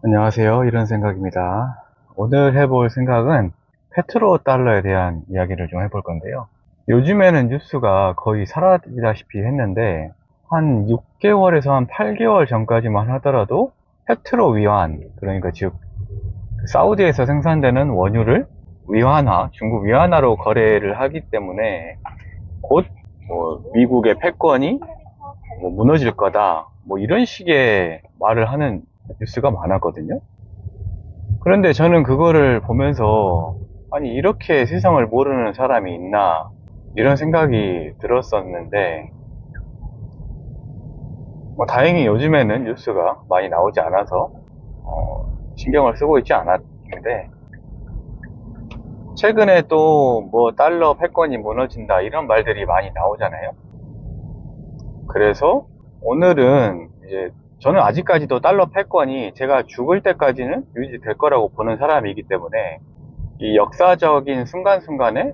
안녕하세요. 이런 생각입니다. 오늘 해볼 생각은 페트로달러에 대한 이야기를 좀 해볼 건데요. 요즘에는 뉴스가 거의 사라지다시피 했는데 한 6개월에서 한 8개월 전까지만 하더라도 페트로 위환, 그러니까 즉 사우디에서 생산되는 원유를 위환화, 중국 위안화로 거래를 하기 때문에 곧 미국의 패권이 무너질 거다, 이런 식의 말을 하는 뉴스가 많았거든요. 그런데 저는 그거를 보면서 아니 이렇게 세상을 모르는 사람이 있나 이런 생각이 들었었는데 다행히 요즘에는 뉴스가 많이 나오지 않아서 신경을 쓰고 있지 않았는데, 최근에 또 달러 패권이 무너진다 이런 말들이 많이 나오잖아요. 그래서 오늘은 이제 저는 아직까지도 달러 패권이 제가 죽을 때까지는 유지될 거라고 보는 사람이기 때문에 이 역사적인 순간순간에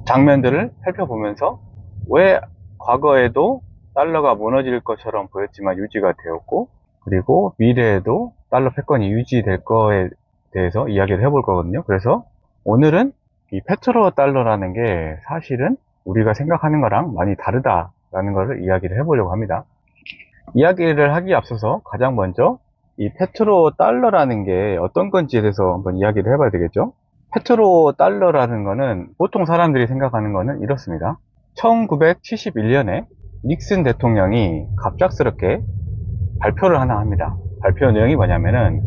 장면들을 살펴보면서 왜 과거에도 달러가 무너질 것처럼 보였지만 유지가 되었고, 그리고 미래에도 달러 패권이 유지될 거에 대해서 이야기를 해볼 거거든요. 그래서 오늘은 이 페트로 달러라는 게 사실은 우리가 생각하는 거랑 많이 다르다라는 것을 이야기를 해보려고 합니다. 이야기를 하기에 앞서서 가장 먼저 이 페트로 달러라는 게 어떤 건지에 대해서 한번 이야기를 해봐야 되겠죠. 페트로 달러라는 거는 보통 사람들이 생각하는 거는 이렇습니다. 1971년에 닉슨 대통령이 갑작스럽게 발표를 하나 합니다. 발표 내용이 뭐냐면은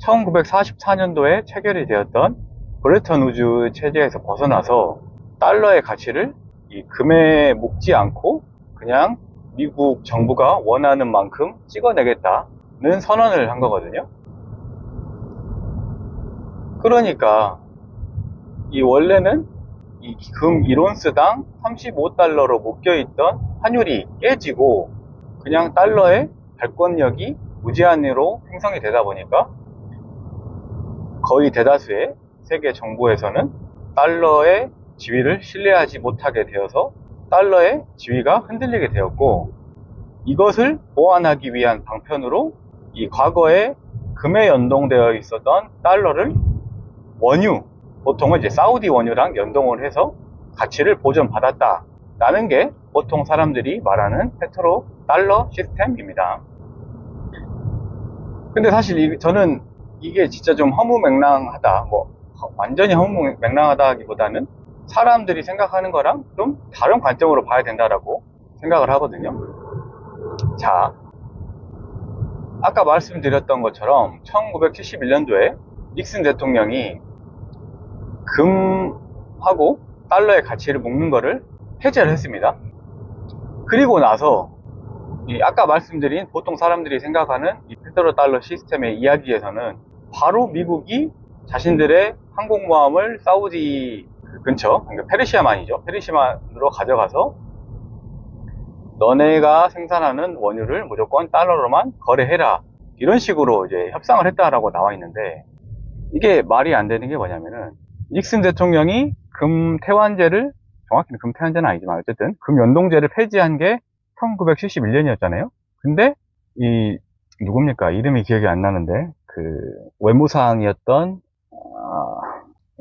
1944년도에 체결이 되었던 브레턴 우즈 체제에서 벗어나서 달러의 가치를 이 금에 묶지 않고 그냥 미국 정부가 원하는 만큼 찍어내겠다는 선언을 한 거거든요. 그러니까 이 원래는 이 금 1온스당 35달러로 묶여있던 환율이 깨지고 그냥 달러의 발권력이 무제한으로 생성이 되다 보니까 거의 대다수의 세계 정부에서는 달러의 지위를 신뢰하지 못하게 되어서 달러의 지위가 흔들리게 되었고, 이것을 보완하기 위한 방편으로 이 과거에 금에 연동되어 있었던 달러를 원유, 보통은 이제 사우디 원유랑 연동을 해서 가치를 보존받았다라는 게 보통 사람들이 말하는 페트로 달러 시스템입니다. 근데 사실 저는 이게 진짜 좀 허무맹랑하다, 완전히 허무맹랑하다기보다는 사람들이 생각하는 거랑 좀 다른 관점으로 봐야 된다라고 생각을 하거든요. 자, 아까 말씀드렸던 것처럼 1971년도에 닉슨 대통령이 금하고 달러의 가치를 묶는 거를 해제를 했습니다. 그리고 나서 아까 말씀드린 보통 사람들이 생각하는 이 페트로 달러 시스템의 이야기에서는 바로 미국이 자신들의 항공모함을 사우디 근처, 그러니까 페르시아만이죠. 페르시아만으로 가져가서 너네가 생산하는 원유를 무조건 달러로만 거래해라, 이런 식으로 이제 협상을 했다라고 나와 있는데, 이게 말이 안 되는 게 뭐냐면은 닉슨 대통령이 금 태환제를, 정확히는 금 태환제는 아니지만 어쨌든 금 연동제를 폐지한 게 1971년이었잖아요. 근데 누굽니까? 이름이 기억이 안 나는데 외무상이었던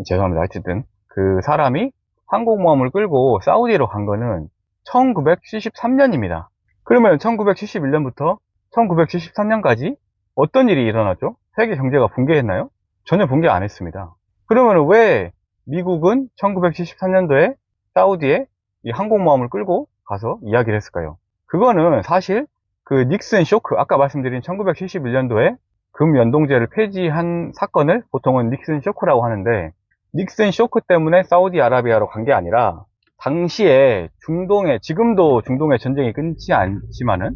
죄송합니다. 어쨌든 그 사람이 항공모함을 끌고 사우디로 간 거는 1973년입니다. 그러면 1971년부터 1973년까지 어떤 일이 일어났죠? 세계 경제가 붕괴했나요? 전혀 붕괴 안 했습니다. 그러면 왜 미국은 1973년도에 사우디에 이 항공모함을 끌고 가서 이야기를 했을까요? 그거는 사실 그 닉슨 쇼크, 아까 말씀드린 1971년도에 금 연동제를 폐지한 사건을 보통은 닉슨 쇼크라고 하는데, 닉슨 쇼크 때문에 사우디아라비아로 간 게 아니라 당시에 중동에, 지금도 중동에 전쟁이 끊지 않지만은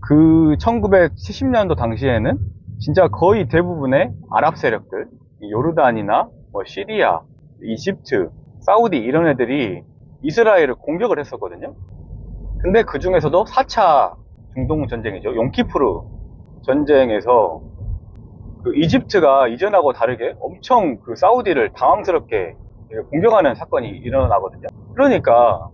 그 1970년도 당시에는 진짜 거의 대부분의 아랍 세력들, 요르단이나 시리아, 이집트, 사우디 이런 애들이 이스라엘을 공격을 했었거든요. 근데 그 중에서도 4차 중동 전쟁이죠. 용키푸르 전쟁에서 그 이집트가 이전하고 다르게 엄청 그 사우디를 당황스럽게 공격하는 사건이 일어나거든요. 그러니까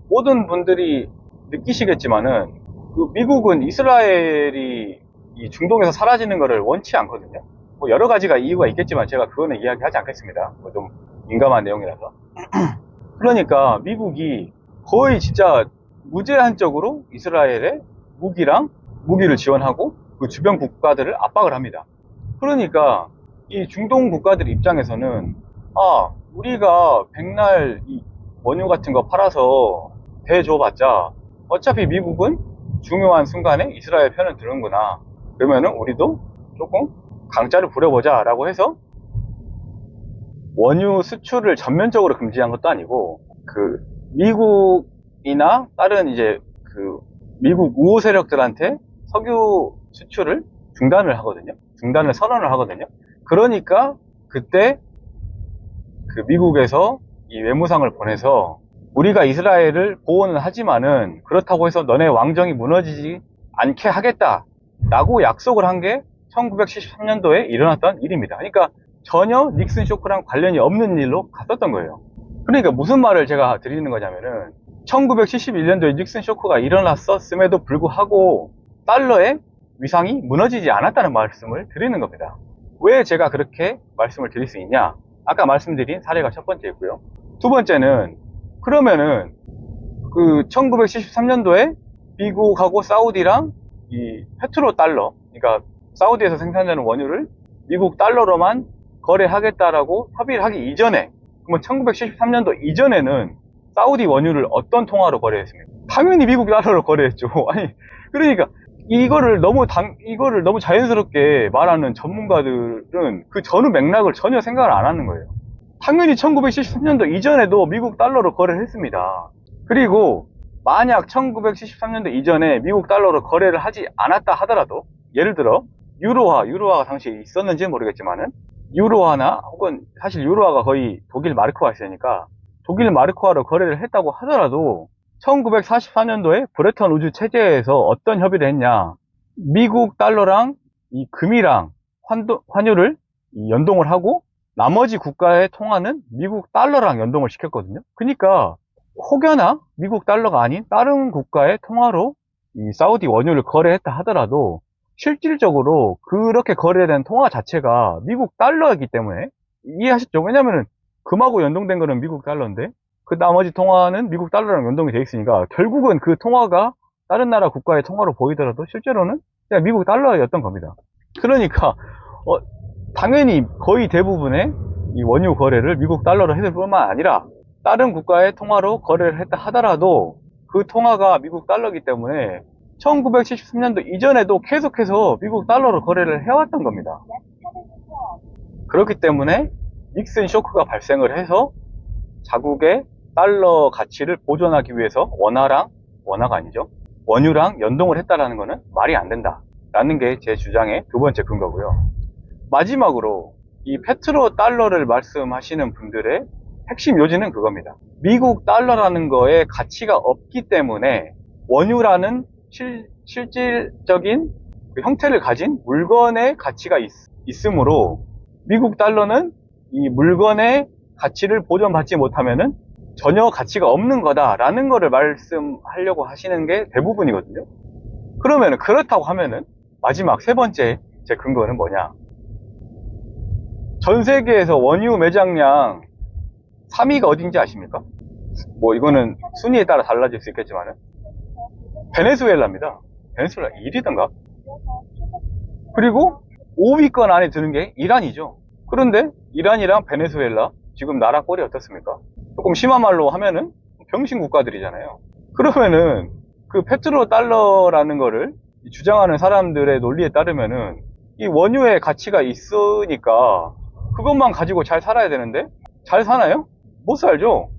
모든 분들이 느끼시겠지만은 그 미국은 이스라엘이 이 중동에서 사라지는 것을 원치 않거든요. 뭐 여러 가지가 이유가 있겠지만 제가 그거는 이야기하지 않겠습니다. 뭐 좀 민감한 내용이라서. 그러니까 미국이 거의 진짜 무제한적으로 이스라엘에 무기를 지원하고 그 주변 국가들을 압박을 합니다. 그러니까 이 중동 국가들 입장에서는 우리가 백날 이 원유 같은 거 팔아서 대줘봤자 어차피 미국은 중요한 순간에 이스라엘 편을 드는구나. 그러면은 우리도 조금 강짜를 부려보자 라고 해서 원유 수출을 전면적으로 금지한 것도 아니고, 그 미국이나 다른 이제 그 미국 우호 세력들한테 석유 수출을 중단을 하거든요. 중단을 선언을 하거든요. 그러니까 그때 그 미국에서 이 외무상을 보내서 우리가 이스라엘을 보호는 하지만은 그렇다고 해서 너네 왕정이 무너지지 않게 하겠다 라고 약속을 한 게 1973년도에 일어났던 일입니다. 그러니까 전혀 닉슨 쇼크랑 관련이 없는 일로 갔었던 거예요. 그러니까 무슨 말을 제가 드리는 거냐면은 1971년도에 닉슨 쇼크가 일어났었음에도 불구하고 달러의 위상이 무너지지 않았다는 말씀을 드리는 겁니다. 왜 제가 그렇게 말씀을 드릴 수 있냐? 아까 말씀드린 사례가 첫 번째고요. 두 번째는 그러면은 그 1973년도에 미국하고 사우디랑 이 페트로 달러, 그러니까 사우디에서 생산되는 원유를 미국 달러로만 거래하겠다라고 협의를 하기 이전에, 그러면 1973년도 이전에는 사우디 원유를 어떤 통화로 거래했습니까? 당연히 미국 달러로 거래했죠. 아니, 그러니까 이거를 너무 자연스럽게 말하는 전문가들은 그 전후 맥락을 전혀 생각을 안 하는 거예요. 당연히 1973년도 이전에도 미국 달러로 거래를 했습니다. 그리고 만약 1973년도 이전에 미국 달러로 거래를 하지 않았다 하더라도, 예를 들어 유로화가 당시에 있었는지는 모르겠지만은 유로화나 혹은 사실 유로화가 거의 독일 마르크화 있으니까 독일 마르크화로 거래를 했다고 하더라도 1944년도에 브레턴 우즈 체제에서 어떤 협의를 했냐? 미국 달러랑 이 금이랑 환율을 연동을 하고 나머지 국가의 통화는 미국 달러랑 연동을 시켰거든요. 그러니까 혹여나 미국 달러가 아닌 다른 국가의 통화로 이 사우디 원유를 거래했다 하더라도 실질적으로 그렇게 거래된 통화 자체가 미국 달러이기 때문에, 이해하셨죠? 왜냐면은 금하고 연동된 거는 미국 달러인데 그 나머지 통화는 미국 달러랑 연동이 돼 있으니까 결국은 그 통화가 다른 나라 국가의 통화로 보이더라도 실제로는 그냥 미국 달러였던 겁니다. 그러니까 당연히 거의 대부분의 이 원유 거래를 미국 달러로 했을 뿐만 아니라 다른 국가의 통화로 거래를 했다 하더라도 그 통화가 미국 달러이기 때문에 1973년도 이전에도 계속해서 미국 달러로 거래를 해왔던 겁니다. 그렇기 때문에 닉슨 쇼크가 발생을 해서 자국의 달러 가치를 보존하기 위해서 원화가 아니죠. 원유랑 연동을 했다라는 것은 말이 안 된다라는 게 제 주장의 두 번째 근거고요. 마지막으로 이 페트로 달러를 말씀하시는 분들의 핵심 요지는 그겁니다. 미국 달러라는 거에 가치가 없기 때문에 원유라는 실질적인 그 형태를 가진 물건의 가치가 있으므로 미국 달러는 이 물건의 가치를 보존받지 못하면은 전혀 가치가 없는 거다라는 거를 말씀하려고 하시는 게 대부분이거든요. 그러면은 그렇다고 하면은 마지막 세 번째 제 근거는 뭐냐? 전 세계에서 원유 매장량 3위가 어딘지 아십니까? 뭐 이거는 순위에 따라 달라질 수 있겠지만은 베네수엘라입니다. 베네수엘라 1위던가? 그리고 5위권 안에 드는 게 이란이죠. 그런데 이란이랑 베네수엘라 지금 나라 꼴이 어떻습니까? 조금 심한 말로 하면은 병신 국가들이잖아요. 그러면은 그 페트로 달러라는 거를 주장하는 사람들의 논리에 따르면은 이 원유의 가치가 있으니까 그것만 가지고 잘 살아야 되는데 잘 사나요? 못 살죠.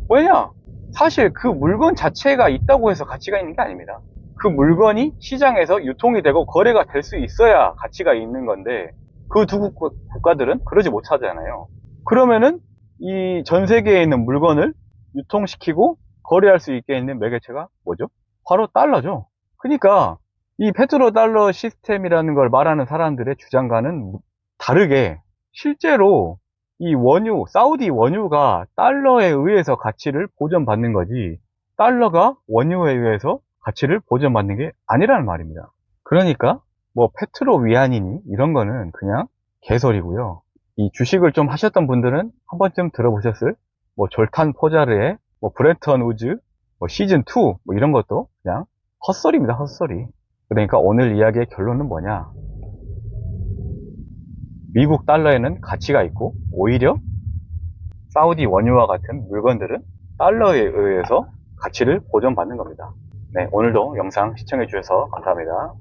왜냐? 사실 그 물건 자체가 있다고 해서 가치가 있는 게 아닙니다. 그 물건이 시장에서 유통이 되고 거래가 될 수 있어야 가치가 있는 건데 그 두 국가들은 그러지 못하잖아요. 그러면은 이 전 세계에 있는 물건을 유통시키고 거래할 수 있게 있는 매개체가 뭐죠? 바로 달러죠. 그러니까 이 페트로 달러 시스템이라는 걸 말하는 사람들의 주장과는 다르게 실제로 이 원유, 사우디 원유가 달러에 의해서 가치를 보존받는 거지 달러가 원유에 의해서 가치를 보전받는 게 아니라는 말입니다. 그러니까 뭐 페트로 위안이니 이런 거는 그냥 개소리고요. 이 주식을 좀 하셨던 분들은 한 번쯤 들어보셨을 뭐 졸탄 포자르의 뭐 브레턴 우즈 뭐 시즌 2 뭐 이런 것도 그냥 헛소리입니다. 헛소리. 그러니까 오늘 이야기의 결론은 뭐냐? 미국 달러에는 가치가 있고 오히려 사우디 원유와 같은 물건들은 달러에 의해서 가치를 보전받는 겁니다. 네, 오늘도 영상 시청해 주셔서 감사합니다.